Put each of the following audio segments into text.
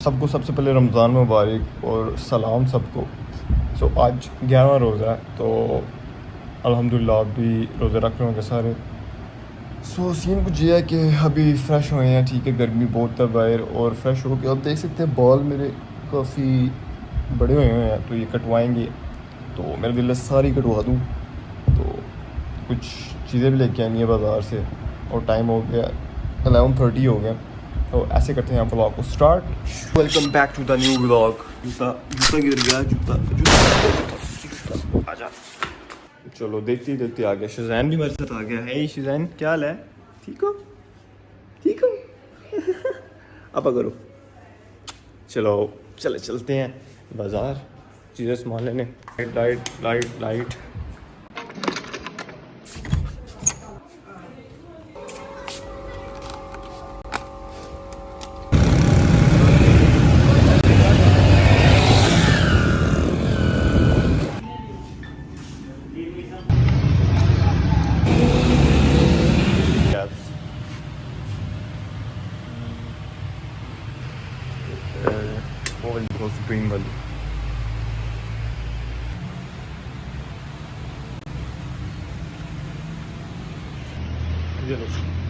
सबको सबसे पहले रमज़ान मुबारक और सलाम सबको। आज 11वां रोज़ा है तो अल्हम्दुलिल्लाह अभी रोज़े रख रहे होंगे सारे। सीन कुछ ये है कि अभी फ़्रेश हुए हैं, ठीक है, गर्मी बहुत है बाहर, और फ्रेश हो के आप देख सकते हैं बाल मेरे काफ़ी बड़े हुए हैं, तो ये कटवाएंगे। तो मेरा दिल है सारी कटवा दूँ, तो कुछ चीज़ें भी लेके आनी है बाज़ार से, और टाइम हो गया 11:30 हो गया। तो ऐसे करते हैं ब्लॉग को start. Welcome back to the new blog. जूता जूता गिर गया, जूता जूता आजा। चलो देखते ही देखते आ गया, शिज़ैन भी मेरे साथ आ गया है। शिज़ैन क्या हाल है? ठीक हो? ठीक हो? अब करो। चलो चलते हैं बाज़ार चीज़ें सामान लेने। Light light light. सुप्रीम वाली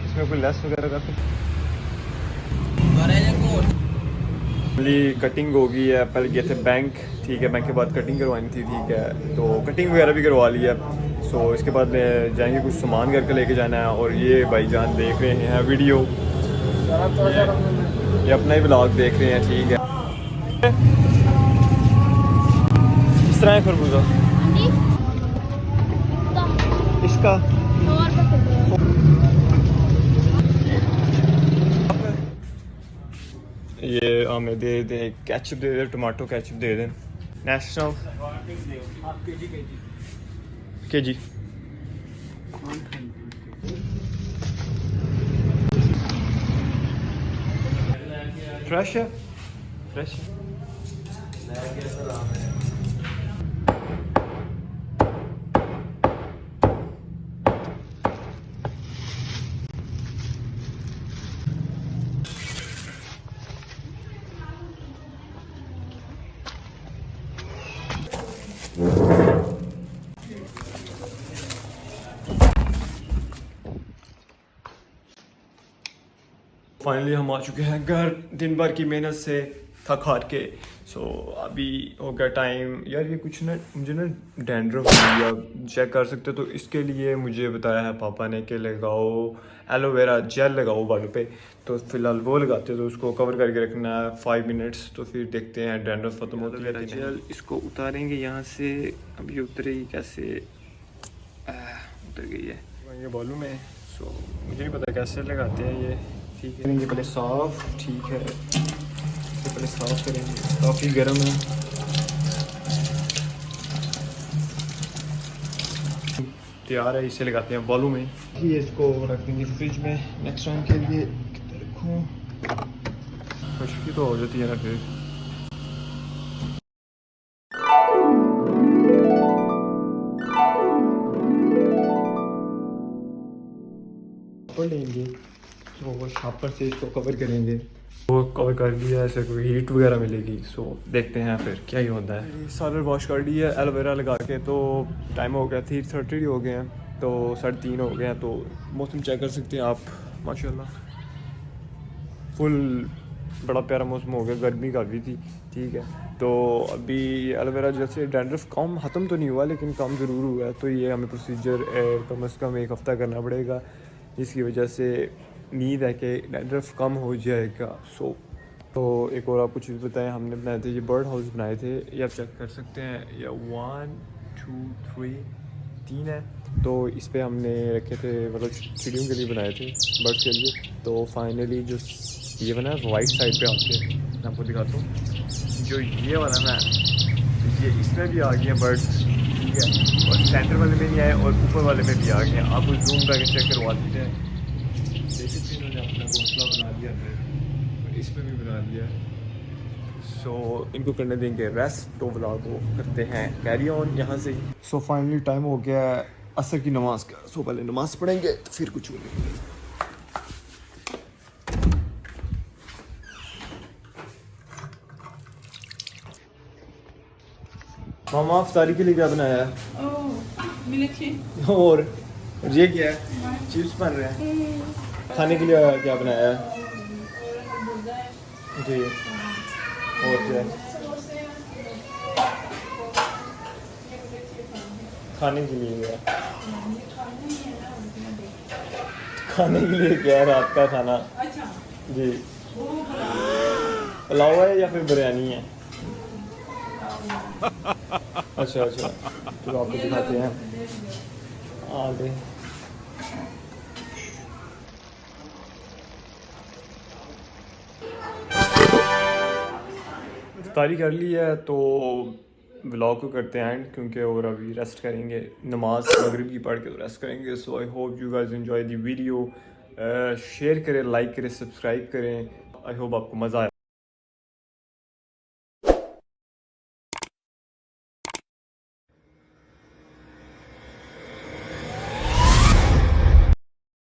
इसमें कोई लेस वगैरह कर सकते। कटिंग हो गई है, पहले गए थे बैंक, ठीक है, बैंक के बाद कटिंग करवानी थी, ठीक है, तो कटिंग वगैरह भी करवा ली है। इसके बाद जाएंगे, कुछ सामान घर के लेके जाना है। और ये भाईजान देख रहे हैं वीडियो, ये अपना ही ब्लॉग देख रहे हैं, ठीक है। इस तरह है खरबूजा इसका ये हमें दे दें, केचप दे दें, टमाटो केचप दे दें। नेशनल केजी फ्रेश है, फ्रेश है। फाइनली हम आ चुके हैं घर, दिन भर की मेहनत से थक हार के। अभी हो गया टाइम। यार ये कुछ ना, मुझे ना डैंड्रफ या चेक कर सकते हो, तो इसके लिए मुझे बताया है पापा ने कि लगाओ एलोवेरा जेल लगाओ बालों पे। तो फिलहाल वो लगाते हैं, तो उसको कवर करके रखना है 5 मिनट्स, तो फिर देखते हैं डैंड्रफ खत्म होती है जेल। इसको उतारेंगे यहाँ से, अभी उतरेगी कैसे? उतर गई है ये बालों में। मुझे नहीं पता कैसे लगाते हैं ये, ठीक है। करेंगे पहले साफ, ठीक है, इससे पहले साफ करेंगे, काफ़ी गर्म है। तैयार है, इसे लगाते हैं बालों में। ये इसको रख देंगे फ्रिज में नेक्स्ट टाइम के लिए। कितना रखूँ, खुशकी तो हो जाती है ना फिर। लेंगे तो वो शापर से इसको कवर करेंगे। वो कवर कर लिया, ऐसे कोई हीट वगैरह मिलेगी। देखते हैं फिर क्या ही होता है। सारा वॉश कर लिया एलोवेरा लगा के, तो टाइम हो गया 3:30 हो गए हैं, तो 3:30 हो गए हैं। तो मौसम चेक कर सकते हैं आप, माशाल्लाह फुल बड़ा प्यारा मौसम हो गया। गर्मी काफ़ी थी, ठीक है। तो अभी एलोवेरा जैसे डैंड्रफ कम ख़त्म तो नहीं हुआ, लेकिन कम ज़रूर हुआ है। तो ये हमें प्रोसीजर कम अज़ कम 1 हफ़्ता करना पड़ेगा, जिसकी वजह से उम्मीद है कि डैंड्रफ कम हो जाएगा। तो एक और आपको चीज़ बताएं, हमने बनाए थे ये बर्ड हाउस बनाए थे, ये आप चेक कर सकते हैं। ये 1 2 3 है। तो इस पे हमने रखे थे, मतलब चिड़ियों के लिए बनाए थे, बर्ड्स के लिए। तो फाइनली जो ये बना वाइट साइड पे आके मैं आपको दिखाता हूँ, जो ये वाला ना, ये इसमें भी आ गए हैं बर्ड्स, ठीक है, और सेंटर वाले में भी आए और ऊपर वाले में भी आ गए हैं। आप कुछ जूम करके चेक करवा दीजिए। देखिए इन्होंने अपना घोंसला बना लिया है, और इसमें भी बना लिया है। इनको करने देंगे रेस्ट, तो व्लॉग को करते हैं कैरी ऑन यहाँ से। फाइनली टाइम हो गया असर की नमाज का। पहले नमाज पढ़ेंगे तो फिर कुछ होगा। मामा अफ्तारी के लिए क्या बनाया है? और ये क्या है? चिप्स बन रहे हैं। खाने के लिए क्या बनाया है? जी। और क्या खाने के लिए क्या? खाने के लिए क्या है रात का खाना? जी। पुलाव है या फिर बिरयानी है? अच्छा अच्छा, तो आपको दिखाते हैं आगे। इफ्तारी कर ली है तो व्लॉग को करते हैं एंड, क्योंकि और अभी रेस्ट करेंगे, नमाज मगरिब की पढ़ के तो रेस्ट करेंगे। So I hope you guys enjoy the video. Share करें, लाइक करें, सब्सक्राइब करें। आई होप आपको मज़ा आया।